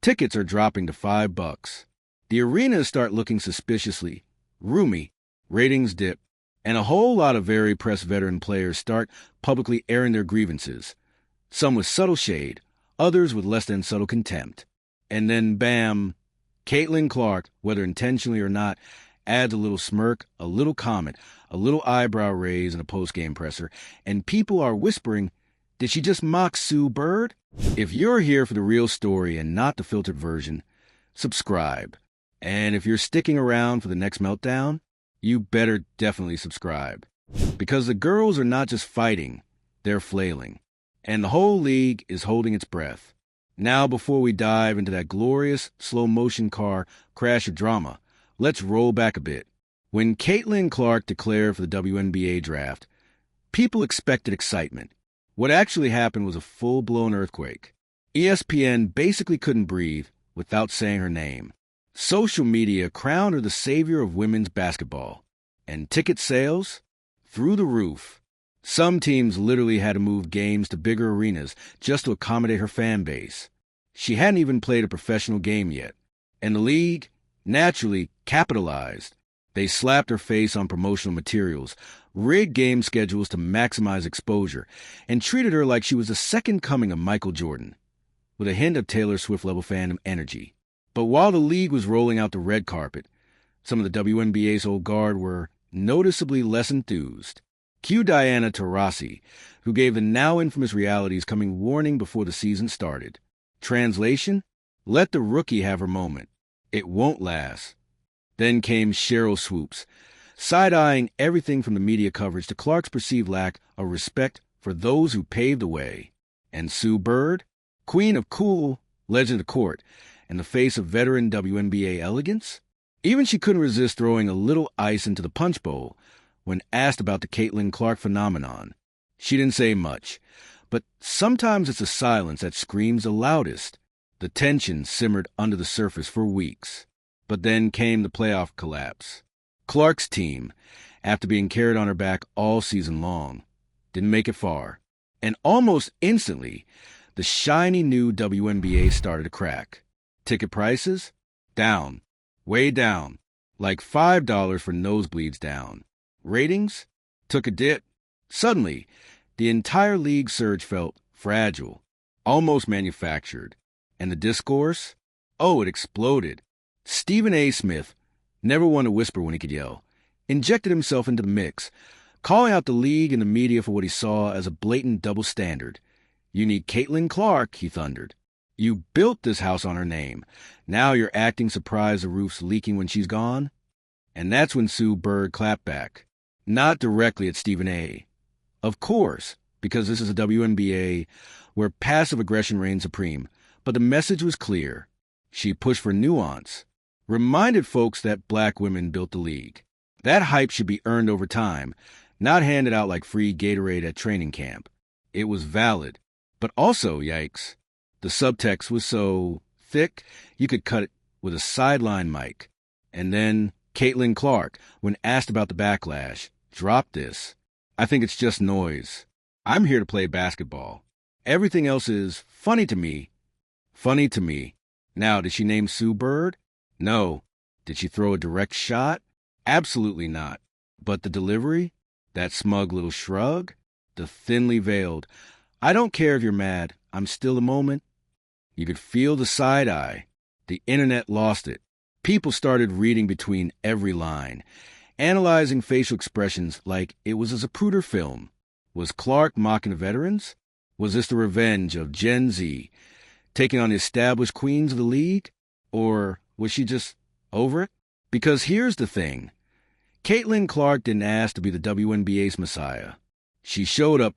Tickets are dropping to $5. The arenas start looking suspiciously roomy, ratings dip, and a whole lot of very pressed veteran players start publicly airing their grievances, some with subtle shade, others with less than subtle contempt. And then, bam, Caitlin Clark, whether intentionally or not, adds a little smirk, a little comment, a little eyebrow raise in a post-game presser, and people are whispering, did she just mock Sue Bird? If you're here for the real story and not the filtered version, subscribe. And if you're sticking around for the next meltdown, you better definitely subscribe. Because the girls are not just fighting, they're flailing. And the whole league is holding its breath. Now, before we dive into that glorious slow-motion car crash of drama, let's roll back a bit. When Caitlin Clark declared for the WNBA draft, people expected excitement. What actually happened was a full-blown earthquake. ESPN basically couldn't breathe without saying her name. Social media crowned her the savior of women's basketball. And ticket sales? Through the roof. Some teams literally had to move games to bigger arenas just to accommodate her fan base. She hadn't even played a professional game yet. And the league, naturally, capitalized. They slapped her face on promotional materials, rigged game schedules to maximize exposure, and treated her like she was the second coming of Michael Jordan, with a hint of Taylor Swift-level fandom energy. But while the league was rolling out the red carpet, some of the WNBA's old guard were noticeably less enthused. Cue Diana Taurasi, who gave the now infamous Reality's coming warning before the season started. Translation? Let the rookie have her moment. It won't last. Then came Cheryl Swoops, side-eyeing everything from the media coverage to Clark's perceived lack of respect for those who paved the way. And Sue Bird, queen of cool, legend of the court, and the face of veteran WNBA elegance? Even she couldn't resist throwing a little ice into the punch bowl when asked about the Caitlin Clark phenomenon. She didn't say much, but sometimes it's the silence that screams the loudest. The tension simmered under the surface for weeks. But then came the playoff collapse. Clark's team, after being carried on her back all season long, didn't make it far. And almost instantly, the shiny new WNBA started to crack. Ticket prices? Down. Way down. Like $5 for nosebleeds down. Ratings? Took a dip. Suddenly, the entire league surge felt fragile, almost manufactured. And the discourse? Oh, it exploded. Stephen A. Smith, never one to whisper when he could yell, injected himself into the mix, calling out the league and the media for what he saw as a blatant double standard. You need Caitlin Clark, he thundered. You built this house on her name. Now you're acting surprised the roof's leaking when she's gone? And that's when Sue Bird clapped back. Not directly at Stephen A. Of course, because this is a WNBA where passive aggression reigns supreme. But the message was clear. She pushed for nuance, reminded folks that black women built the league. That hype should be earned over time, not handed out like free Gatorade at training camp. It was valid, but also, yikes, the subtext was so thick you could cut it with a sideline mic. And then Caitlin Clark, when asked about the backlash, dropped this. I think it's just noise. I'm here to play basketball. Everything else is funny to me. Funny to me. Now, did she name Sue Bird? No. Did she throw a direct shot? Absolutely not. But the delivery? That smug little shrug? The thinly veiled, I don't care if you're mad, I'm still a moment? You could feel the side-eye. The internet lost it. People started reading between every line, analyzing facial expressions like it was a Zapruder film. Was Clark mocking the veterans? Was this the revenge of Gen Z, taking on the established queens of the league? Or was she just over it? Because here's the thing. Caitlin Clark didn't ask to be the WNBA's messiah. She showed up,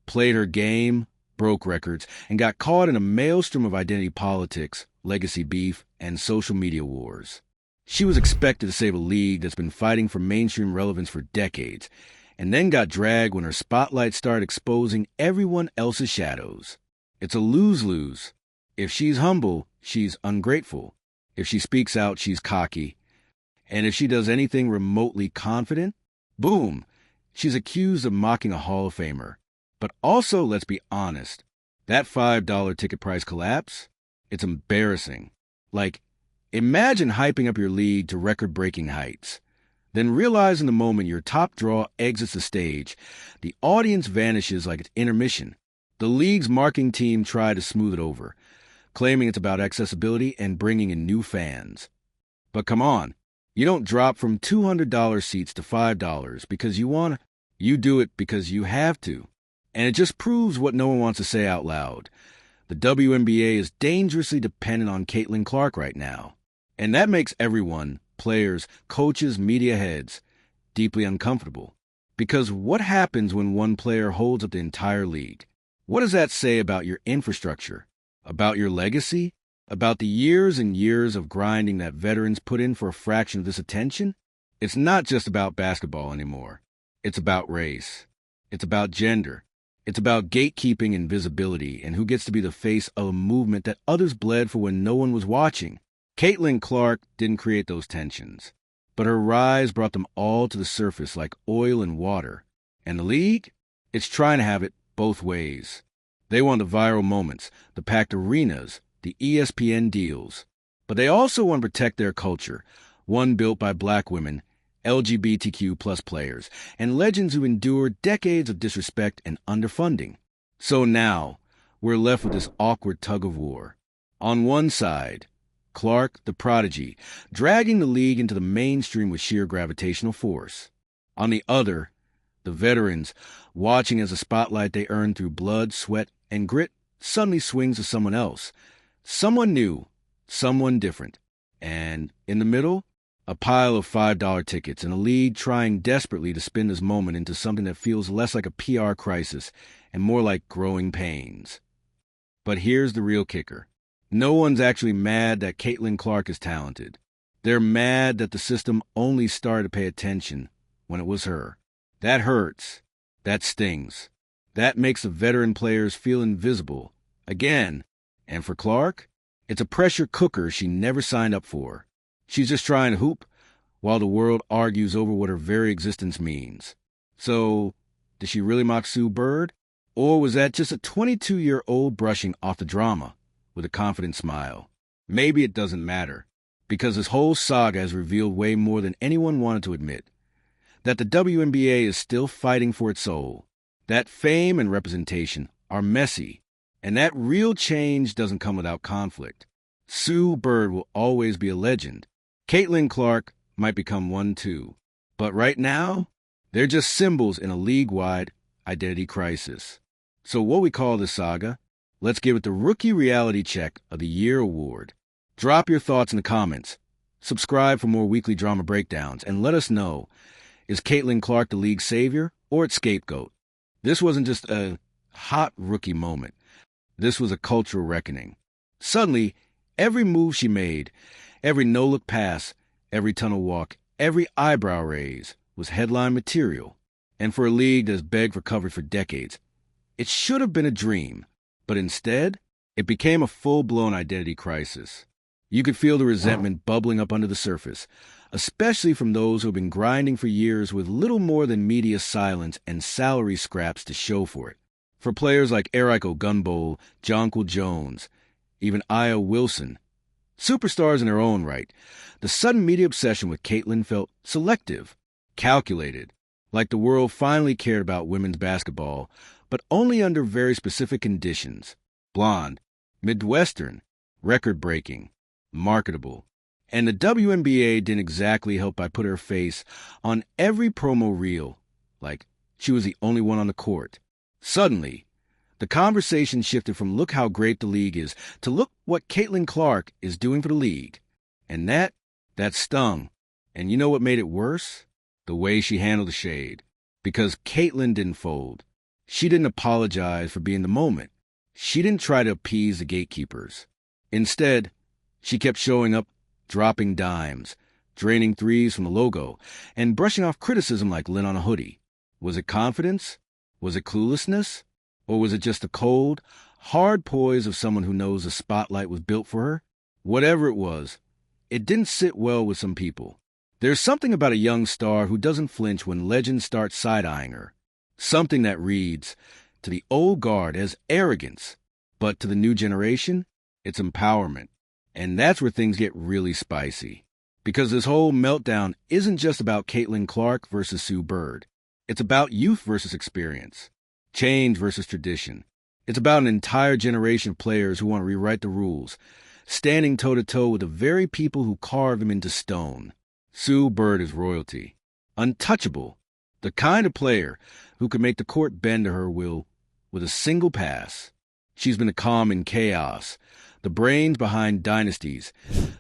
played her game, broke records, and got caught in a maelstrom of identity politics, legacy beef, and social media wars. She was expected to save a league that's been fighting for mainstream relevance for decades, and then got dragged when her spotlight started exposing everyone else's shadows. It's a lose-lose. If she's humble, she's ungrateful. If she speaks out, she's cocky. And if she does anything remotely confident, boom, she's accused of mocking a Hall of Famer. But also, let's be honest, that $5 ticket price collapse, It's embarrassing. Like, imagine hyping up your league to record-breaking heights. Then realize in the moment your top draw exits the stage, the audience vanishes like it's intermission. The league's marketing team tried to smooth it over, claiming it's about accessibility and bringing in new fans. But come on, you don't drop from $200 seats to $5 because you want to. You do it because you have to. And it just proves what no one wants to say out loud. The WNBA is dangerously dependent on Caitlin Clark right now. And that makes everyone, players, coaches, media heads, deeply uncomfortable. Because what happens when one player holds up the entire league? What does that say about your infrastructure? About your legacy? About the years and years of grinding that veterans put in for a fraction of this attention? It's not just about basketball anymore. It's about race. It's about gender. It's about gatekeeping and visibility and who gets to be the face of a movement that others bled for when no one was watching. Caitlin Clark didn't create those tensions, but her rise brought them all to the surface like oil and water. And the league? It's trying to have it both ways. They want the viral moments, the packed arenas, the ESPN deals. But they also want to protect their culture, one built by black women, LGBTQ plus players, and legends who endured decades of disrespect and underfunding. So now, we're left with this awkward tug-of-war. On one side, Clark, the prodigy, dragging the league into the mainstream with sheer gravitational force. On the other, the veterans, watching as the spotlight they earned through blood, sweat, and grit suddenly swings to someone else. Someone new, someone different. And in the middle, a pile of $5 tickets and a league trying desperately to spin this moment into something that feels less like a PR crisis and more like growing pains. But here's the real kicker. No one's actually mad that Caitlin Clark is talented. They're mad that the system only started to pay attention when it was her. That hurts. That stings. That makes the veteran players feel invisible. Again. And for Clark, it's a pressure cooker she never signed up for. She's just trying to hoop while the world argues over what her very existence means. So, did she really mock Sue Bird? Or was that just a 22-year-old brushing off the drama with a confident smile? Maybe it doesn't matter, because this whole saga has revealed way more than anyone wanted to admit. That the WNBA is still fighting for its soul. That fame and representation are messy. And that real change doesn't come without conflict. Sue Bird will always be a legend. Caitlin Clark might become one too. But right now, they're just symbols in a league-wide identity crisis. So what we call this saga? Let's give it the Rookie Reality Check of the Year award. Drop your thoughts in the comments. Subscribe for more weekly drama breakdowns, and let us know, is Caitlin Clark the league's savior or its scapegoat? This wasn't just a hot rookie moment. This was a cultural reckoning. Suddenly, every move she made, every no-look pass, every tunnel walk, every eyebrow raise was headline material. And for a league that's begged for coverage for decades, it should have been a dream. But instead, it became a full-blown identity crisis. You could feel the resentment bubbling up under the surface, especially from those who have been grinding for years with little more than media silence and salary scraps to show for it. For players like Eric Ogunbowale, Jonquil Jones, even Aya Wilson, superstars in their own right, the sudden media obsession with Caitlin felt selective, calculated, like the world finally cared about women's basketball, but only under very specific conditions. Blonde, Midwestern, record-breaking, marketable. And the WNBA didn't exactly help by putting her face on every promo reel, like she was the only one on the court. Suddenly, the conversation shifted from look how great the league is to look what Caitlin Clark is doing for the league. And that stung. And you know what made it worse? The way she handled the shade. Because Caitlin didn't fold. She didn't apologize for being the moment. She didn't try to appease the gatekeepers. Instead, she kept showing up, dropping dimes, draining threes from the logo, and brushing off criticism like lint on a hoodie. Was it confidence? Was it cluelessness? Or was it just the cold, hard poise of someone who knows the spotlight was built for her? Whatever it was, it didn't sit well with some people. There's something about a young star who doesn't flinch when legends start side-eyeing her. Something that reads, to the old guard as arrogance, but to the new generation, It's empowerment. And that's where things get really spicy. Because this whole meltdown isn't just about Caitlin Clark versus Sue Bird. It's about youth versus experience, change versus tradition. It's about an entire generation of players who want to rewrite the rules, standing toe-to-toe with the very people who carved them into stone. Sue Bird is royalty. Untouchable. The kind of player who could make the court bend to her will with a single pass. She's been a calm in chaos, the brains behind dynasties,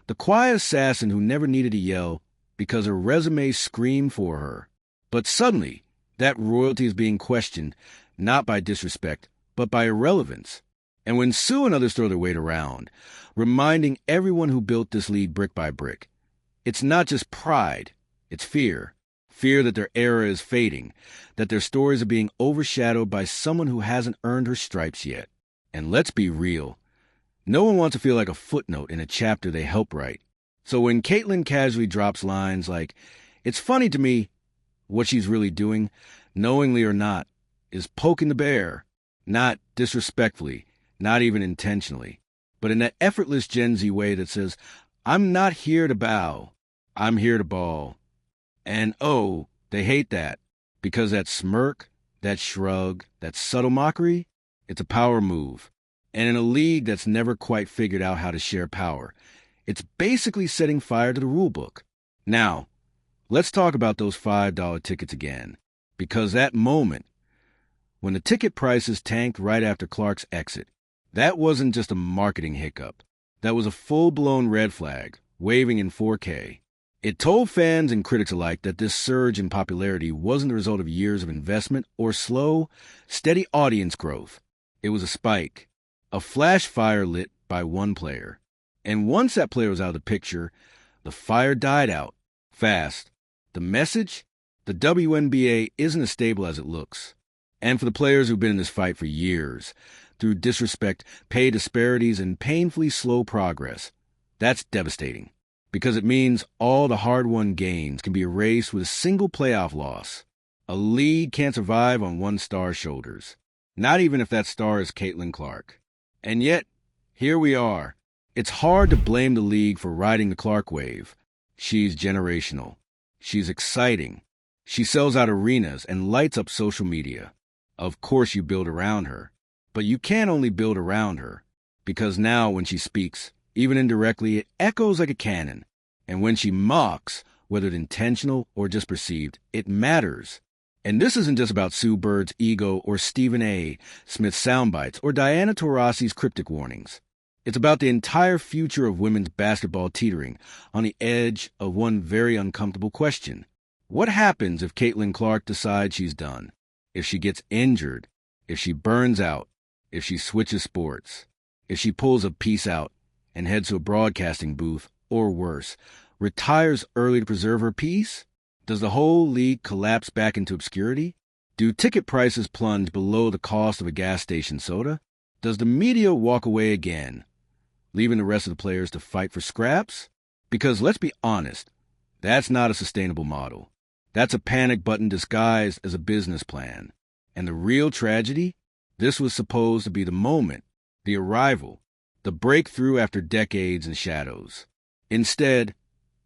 the quiet assassin who never needed to yell because her resume screamed for her. But suddenly, that royalty is being questioned, not by disrespect, but by irrelevance. And when Sue and others throw their weight around, reminding everyone who built this league brick by brick, it's not just pride, it's fear. Fear that their era is fading, that their stories are being overshadowed by someone who hasn't earned her stripes yet. And let's be real, no one wants to feel like a footnote in a chapter they helped write. So when Caitlin casually drops lines like, "It's funny to me," what she's really doing, knowingly or not, is poking the bear. Not disrespectfully, not even intentionally, but in that effortless Gen Z way that says, "I'm not here to bow, I'm here to ball." And oh, they hate that, because that smirk, that shrug, that subtle mockery, it's a power move. And in a league that's never quite figured out how to share power, it's basically setting fire to the rulebook. Now, let's talk about those $5 tickets again, because that moment, when the ticket prices tanked right after Clark's exit, that wasn't just a marketing hiccup. That was a full-blown red flag, waving in 4K. It told fans and critics alike that this surge in popularity wasn't the result of years of investment or slow, steady audience growth. It was a spike, a flash fire lit by one player. And once that player was out of the picture, the fire died out, fast. The message? The WNBA isn't as stable as it looks. And for the players who've been in this fight for years, through disrespect, pay disparities, and painfully slow progress, that's devastating. Because it means all the hard-won gains can be erased with a single playoff loss. A league can't survive on one star's shoulders. Not even if that star is Caitlin Clark. And yet, here we are. It's hard to blame the league for riding the Clark wave. She's generational. She's exciting. She sells out arenas and lights up social media. Of course you build around her. But you can't only build around her. Because now when she speaks, even indirectly, it echoes like a cannon. And when she mocks, whether it's intentional or just perceived, it matters. And this isn't just about Sue Bird's ego or Stephen A. Smith's soundbites or Diana Taurasi's cryptic warnings. It's about the entire future of women's basketball teetering on the edge of one very uncomfortable question. What happens if Caitlin Clark decides she's done? If she gets injured? If she burns out? If she switches sports? If she pulls a piece out and heads to a broadcasting booth, or worse, retires early to preserve her peace? Does the whole league collapse back into obscurity? Do ticket prices plunge below the cost of a gas station soda? Does the media walk away again, leaving the rest of the players to fight for scraps? Because let's be honest, that's not a sustainable model. That's a panic button disguised as a business plan. And the real tragedy? This was supposed to be the moment, the arrival, the breakthrough after decades in shadows. Instead,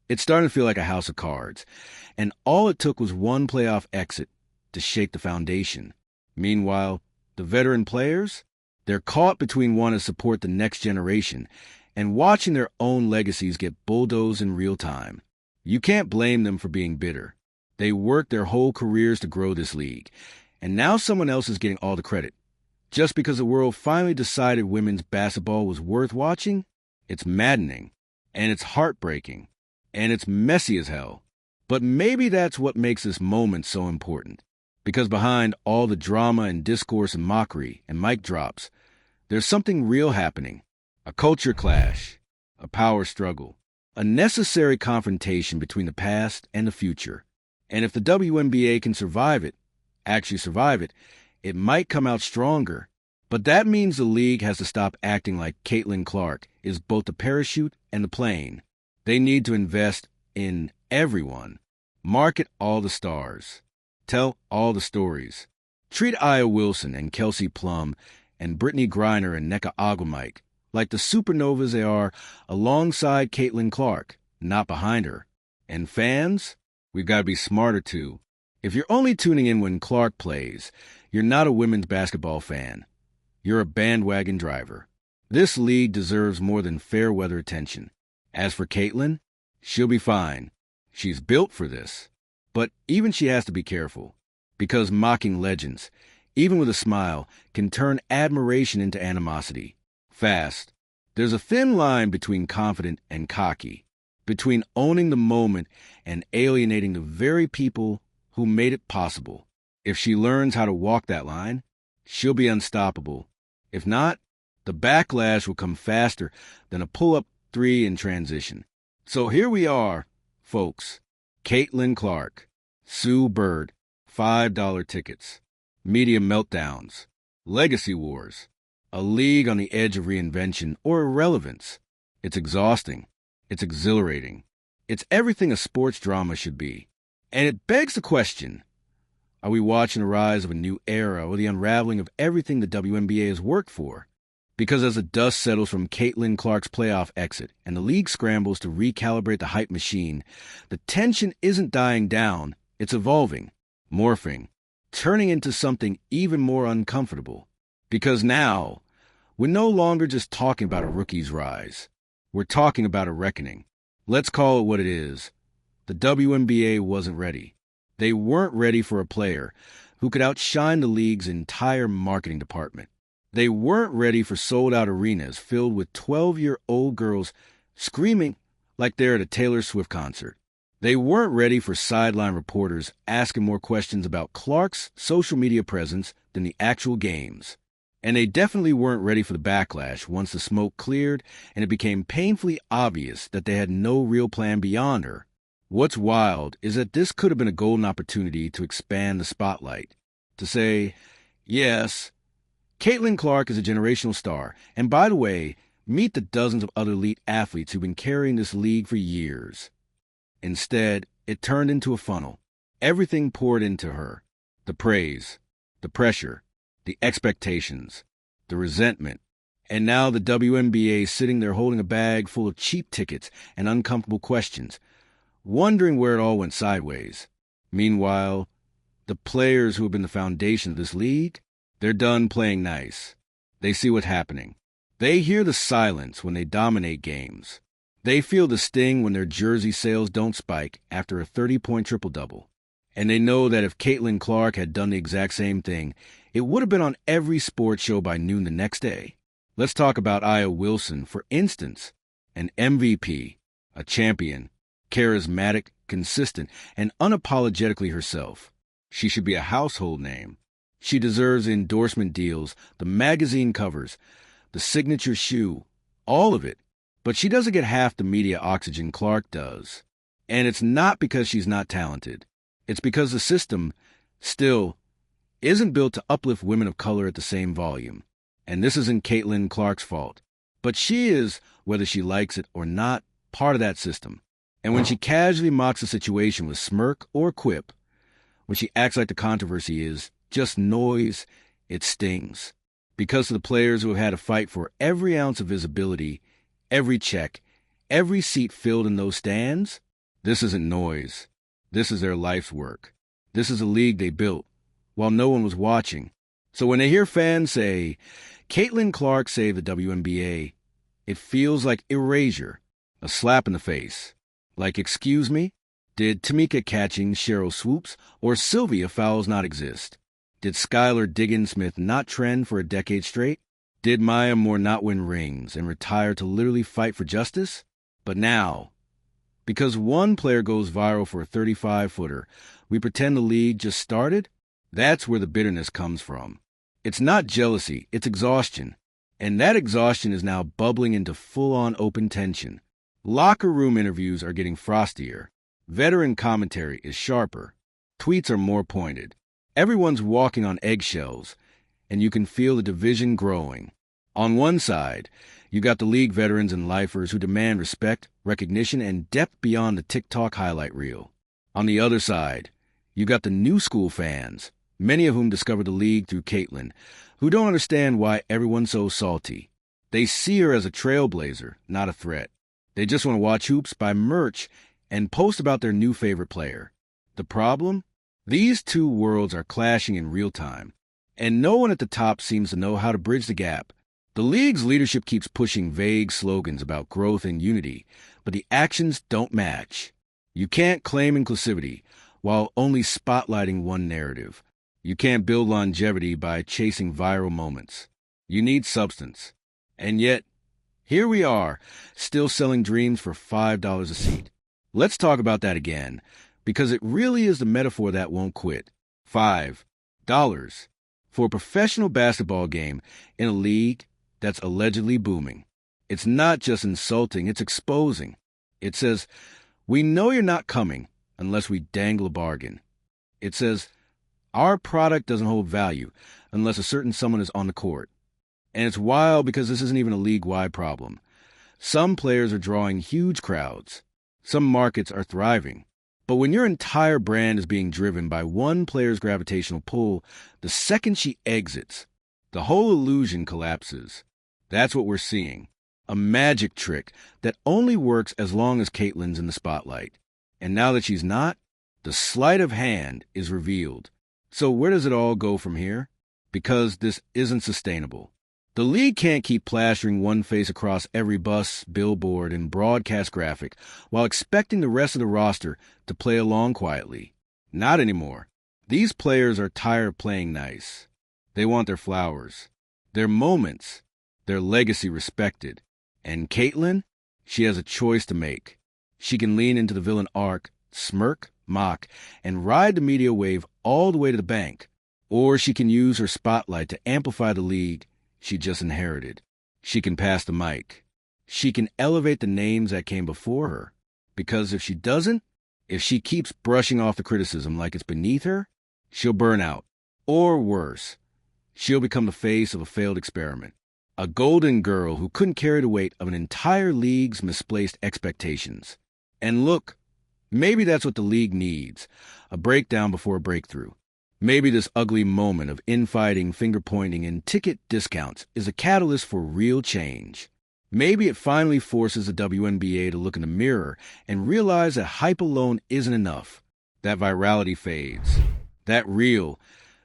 it's starting to feel like a house of cards, and all it took was one playoff exit to shake the foundation. Meanwhile, the veteran players, they're caught between wanting to support the next generation and watching their own legacies get bulldozed in real time. You can't blame them for being bitter. They worked their whole careers to grow this league, and now someone else is getting all the credit. Just because the world finally decided women's basketball was worth watching, it's maddening, and it's heartbreaking, and it's messy as hell. But maybe that's what makes this moment so important. Because behind all the drama and discourse and mockery and mic drops, there's something real happening. A culture clash, a power struggle, a necessary confrontation between the past and the future. And if the WNBA can survive it, actually survive it, it might come out stronger. But that means the league has to stop acting like Caitlin Clark is both the parachute and the plane. They need to invest in everyone. Market all the stars. Tell all the stories. Treat Aya Wilson and Kelsey Plum and Brittany Griner and Nneka Agwamike like the supernovas they are alongside Caitlin Clark, not behind her. And fans, we've got to be smarter too. If you're only tuning in when Clark plays, you're not a women's basketball fan. You're a bandwagon driver. This league deserves more than fair weather attention. As for Caitlin, she'll be fine. She's built for this. But even she has to be careful, because mocking legends, even with a smile, can turn admiration into animosity. Fast. There's a thin line between confident and cocky, between owning the moment and alienating the very people who made it possible. If she learns how to walk that line, she'll be unstoppable. If not, the backlash will come faster than a pull-up three in transition. So here we are, folks. Caitlin Clark, Sue Bird, $5 tickets, media meltdowns, legacy wars, a league on the edge of reinvention or irrelevance. It's exhausting. It's exhilarating. It's everything a sports drama should be. And it begs the question, are we watching the rise of a new era or the unraveling of everything the WNBA has worked for? Because as the dust settles from Caitlin Clark's playoff exit and the league scrambles to recalibrate the hype machine, the tension isn't dying down, it's evolving, morphing, turning into something even more uncomfortable. Because now, we're no longer just talking about a rookie's rise. We're talking about a reckoning. Let's call it what it is. The WNBA wasn't ready. They weren't ready for a player who could outshine the league's entire marketing department. They weren't ready for sold-out arenas filled with 12-year-old girls screaming like they're at a Taylor Swift concert. They weren't ready for sideline reporters asking more questions about Clark's social media presence than the actual games. And they definitely weren't ready for the backlash once the smoke cleared and it became painfully obvious that they had no real plan beyond her. What's wild is that this could have been a golden opportunity to expand the spotlight. To say, yes, Caitlin Clark is a generational star, and by the way, meet the dozens of other elite athletes who've been carrying this league for years. Instead, it turned into a funnel. Everything poured into her. The praise, the pressure, the expectations, the resentment. And now the WNBA is sitting there holding a bag full of cheap tickets and uncomfortable questions, wondering where it all went sideways. Meanwhile, the players who have been the foundation of this league, they're done playing nice. They see what's happening. They hear the silence when they dominate games. They feel the sting when their jersey sales don't spike after a 30-point triple-double. And they know that if Caitlin Clark had done the exact same thing, it would have been on every sports show by noon the next day. Let's talk about Aya Wilson, for instance, an MVP, a champion, charismatic, consistent, and unapologetically herself. She should be a household name. She deserves endorsement deals, the magazine covers, the signature shoe, all of it. But she doesn't get half the media oxygen Clark does. And it's not because she's not talented. It's because the system, still, isn't built to uplift women of color at the same volume. And this isn't Caitlin Clark's fault. But she is, whether she likes it or not, part of that system. And when she casually mocks a situation with smirk or quip, when she acts like the controversy is just noise, it stings. Because to the players who have had to fight for every ounce of visibility, every check, every seat filled in those stands, this isn't noise. This is their life's work. This is a league they built while no one was watching. So when they hear fans say, Caitlin Clark saved the WNBA, it feels like erasure, a slap in the face. Like, excuse me? Did Tamika catching Cheryl Swoops or Sylvia fouls not exist? Did Skylar Diggins-Smith not trend for a decade straight? Did Maya Moore not win rings and retire to literally fight for justice? But now, because one player goes viral for a 35-footer, we pretend the league just started? That's where the bitterness comes from. It's not jealousy, it's exhaustion. And that exhaustion is now bubbling into full-on open tension. Locker room interviews are getting frostier. Veteran commentary is sharper. Tweets are more pointed. Everyone's walking on eggshells, and you can feel the division growing. On one side, you got the league veterans and lifers who demand respect, recognition, and depth beyond the TikTok highlight reel. On the other side, you got the new school fans, many of whom discovered the league through Caitlin, who don't understand why everyone's so salty. They see her as a trailblazer, not a threat. They just want to watch hoops, buy merch, and post about their new favorite player. The problem? These two worlds are clashing in real time, and no one at the top seems to know how to bridge the gap. The league's leadership keeps pushing vague slogans about growth and unity, but the actions don't match. You can't claim inclusivity while only spotlighting one narrative. You can't build longevity by chasing viral moments. You need substance. And yet, here we are, still selling dreams for $5 a seat. Let's talk about that again, because it really is the metaphor that won't quit. $5 for a professional basketball game in a league that's allegedly booming. It's not just insulting, it's exposing. It says, we know you're not coming unless we dangle a bargain. It says, our product doesn't hold value unless a certain someone is on the court. And it's wild because this isn't even a league-wide problem. Some players are drawing huge crowds. Some markets are thriving. But when your entire brand is being driven by one player's gravitational pull, the second she exits, the whole illusion collapses. That's what we're seeing. A magic trick that only works as long as Caitlin's in the spotlight. And now that she's not, the sleight of hand is revealed. So where does it all go from here? Because this isn't sustainable. The league can't keep plastering one face across every bus, billboard, and broadcast graphic while expecting the rest of the roster to play along quietly. Not anymore. These players are tired of playing nice. They want their flowers, their moments, their legacy respected. And Caitlin, she has a choice to make. She can lean into the villain arc, smirk, mock, and ride the media wave all the way to the bank. Or she can use her spotlight to amplify the league she just inherited. She can pass the mic. She can elevate the names that came before her. Because if she doesn't, if she keeps brushing off the criticism like it's beneath her, she'll burn out. Or worse, she'll become the face of a failed experiment. A golden girl who couldn't carry the weight of an entire league's misplaced expectations. And look, maybe that's what the league needs, a breakdown before a breakthrough. Maybe this ugly moment of infighting, finger-pointing, and ticket discounts is a catalyst for real change. Maybe it finally forces the WNBA to look in the mirror and realize that hype alone isn't enough. That virality fades. That real,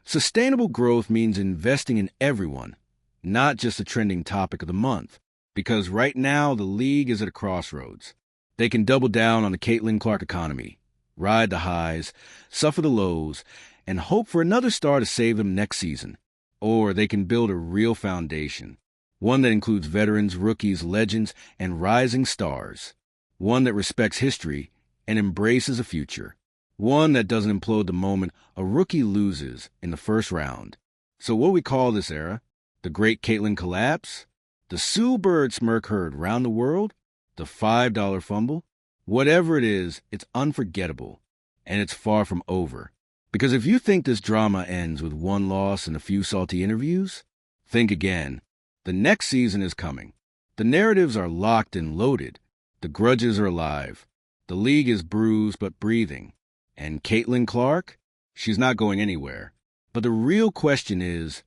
sustainable growth means investing in everyone, not just the trending topic of the month. Because right now, the league is at a crossroads. They can double down on the Caitlin Clark economy, ride the highs, suffer the lows, and hope for another star to save them next season. Or they can build a real foundation, one that includes veterans, rookies, legends, and rising stars. One that respects history and embraces the future. One that doesn't implode the moment a rookie loses in the first round. So what do we call this era? The Great Caitlin Collapse? The Sue Bird smirk heard round the world? The $5 fumble? Whatever it is, it's unforgettable. And it's far from over. Because if you think this drama ends with one loss and a few salty interviews, think again. The next season is coming. The narratives are locked and loaded. The grudges are alive. The league is bruised but breathing. And Caitlin Clark? She's not going anywhere. But the real question is,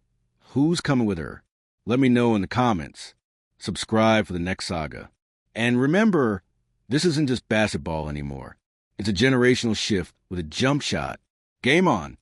who's coming with her? Let me know in the comments. Subscribe for the next saga. And remember, this isn't just basketball anymore. It's a generational shift with a jump shot. Game on.